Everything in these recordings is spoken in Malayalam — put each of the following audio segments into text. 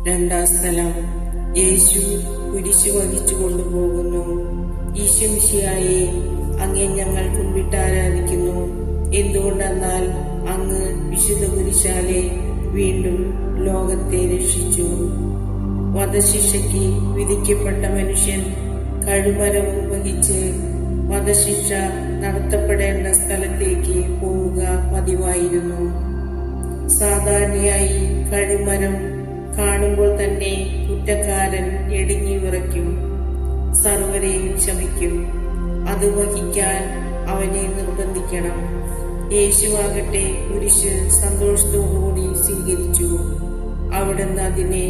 രണ്ടാം സ്ഥലം, യേശു കുരിശ് വഹിച്ചു കൊണ്ടുപോകുന്നു. ഈശോ മിശിഹായെ, അങ്ങേ ഞങ്ങൾ കുമ്പിട്ട് ആരാധിക്കുന്നു. എന്തുകൊണ്ടെന്നാൽ അങ്ങ് വിശുദ്ധ കുരിശാലെ വീണ്ടും ലോകത്തെ രക്ഷിച്ചു. വധശിക്ഷയ്ക്ക് വിധിക്കപ്പെട്ട മനുഷ്യൻ കഴുമരവും വഹിച്ച് വധശിക്ഷ നടത്തപ്പെടേണ്ട സ്ഥലത്തേക്ക് പോവുക പതിവായിരുന്നു. സാധാരണയായി കഴുമരം കാണുമ്പോൾ തന്നെ കുറ്റക്കാരൻ ഇടുങ്ങി വിറയ്ക്കും, സർവരെയും ക്ഷമിക്കും. അത് വഹിക്കാൻ അവനെ നിർബന്ധിക്കണം. യേശുവാകട്ടെ കുരിശ് സന്തോഷത്തോടുകൂടി സ്വീകരിച്ചു. അവിടുന്ന് അതിനെ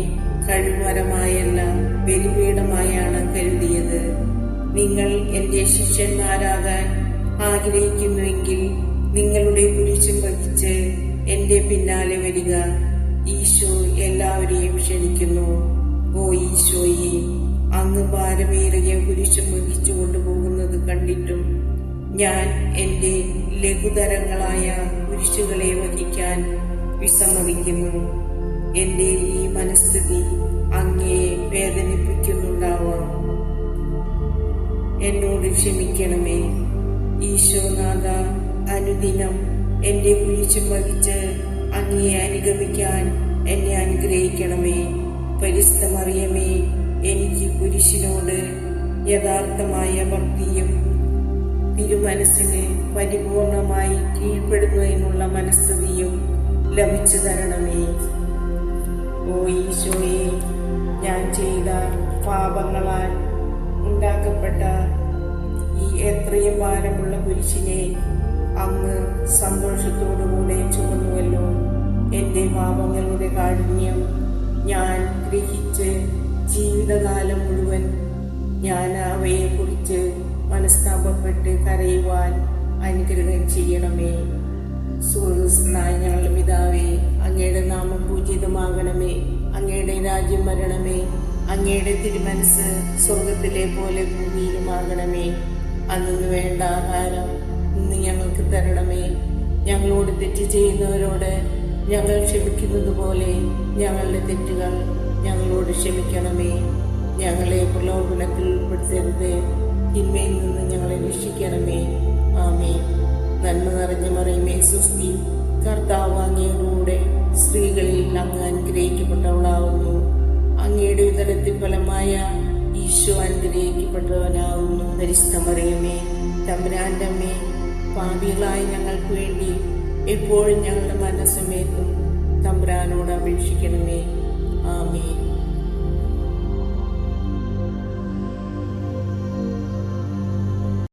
കഴുമരമായല്ല ബലിപീഠമായാണ് കരുതിയത്. നിങ്ങൾ എന്റെ ശിഷ്യന്മാരാകാൻ ആഗ്രഹിക്കുന്നുവെങ്കിൽ നിങ്ങളുടെ കുരിശും വഹിച്ച് എന്റെ പിന്നാലെ വരിക. ഈശോ എല്ലാവരെയും ക്ഷണിക്കുന്നു. ഓ ഈശോയെ, അങ്ങ് ഭാരമേറിയ കുരിശും വഹിച്ചു കൊണ്ടുപോകുന്നത് കണ്ടിട്ടും ഞാൻ എന്റെ ലഘുതരങ്ങളായ കുരിശുകളെ വഹിക്കാൻ വിസമ്മതിക്കുന്നു. എന്റെ ഈ മനസ്ഥിതി അങ്ങയെ വേദനിപ്പിക്കുന്നുണ്ടാവാം. എന്നോട് ക്ഷമിക്കണമേ. ഈശോനാഥ, അനുദിനം എന്റെ കുരിശും വഹിച്ച് അങ്ങയെ അനുഗമിക്കാൻ എന്നെ അനുഗ്രഹിക്കണമേ. പരിശുദ്ധ മറിയമേ, എനിക്ക് കുരിശിനോട് യഥാർത്ഥമായ ഭക്തിയും തിരുമനസ്സിന് പരിപൂർണമായി കീഴ്പ്പെടുന്നതിനുള്ള മനസ്ഥിതിയും ലഭിച്ചു തരണമേ. ഓ ഈശോയെ, ഞാൻ ചെയ്ത പാപങ്ങളാൽ ഉണ്ടാക്കപ്പെട്ട ഈ എത്രയും ഭാരമുള്ള കുരിശിനെ അങ്ങ് സന്തോഷത്തോടുകൂടെ ചുമന്നുവല്ലോ. എന്റെ പാപങ്ങളുടെ കാഠിന്യം ഞാൻ ഗ്രഹിച്ച് ജീവിതകാലം മുഴുവൻ ഞാൻ അവയെക്കുറിച്ച് മനസ്താപപ്പെട്ട് കരയുവാൻ അനുഗ്രഹം ചെയ്യണമേ. സ്വർഗ്ഗസ്ഥനായ ഞങ്ങളുടെ പിതാവേ, അങ്ങയുടെ നാമം പൂജിതമാകണമേ. അങ്ങയുടെ രാജ്യം വരണമേ. അങ്ങയുടെ തിരുമനസ് സ്വർഗത്തിലെ പോലെ ഭൂമിയിലുമാകണമേ. അന്നു വേണ്ട ആഹാരം ഇന്ന് ഞങ്ങൾക്ക് തരണമേ. ഞങ്ങളോട് തെറ്റ് ചെയ്യുന്നവരോട് ഞങ്ങൾ ക്ഷമിക്കുന്നത് പോലെ ഞങ്ങളുടെ തെറ്റുകൾ ഞങ്ങളോട് ക്ഷമിക്കണമേ. ഞങ്ങളെ പ്രലോഭനത്തിൽ ഉൾപ്പെടുത്തരുത്, തിന്മയിൽ നിന്ന് ഞങ്ങളെ രക്ഷിക്കണമേ. ആമേൻ. നന്മ നിറഞ്ഞ മറിയമേ സ്വസ്തി, കർത്താവ് അങ്ങയോടുകൂടെ സ്ത്രീകളിൽ അങ്ങ് അനുഗ്രഹിക്കപ്പെട്ടവളാവുന്നു. അങ്ങയുടെ ഉദരത്തിൻ ഫലമായ ഈശോ അനുഗ്രഹിക്കപ്പെട്ടവനാവുന്നു. പരിശുദ്ധ മറിയമേ, തമ്പുരാന്റെ അമ്മേ, പാപികളായ ഞങ്ങൾക്ക് വേണ്ടി എപ്പോഴും ഞങ്ങളുടെ മരണസമയത്തും തമ്പുരാനോട് അപേക്ഷിക്കണമേ. ആമേൻ.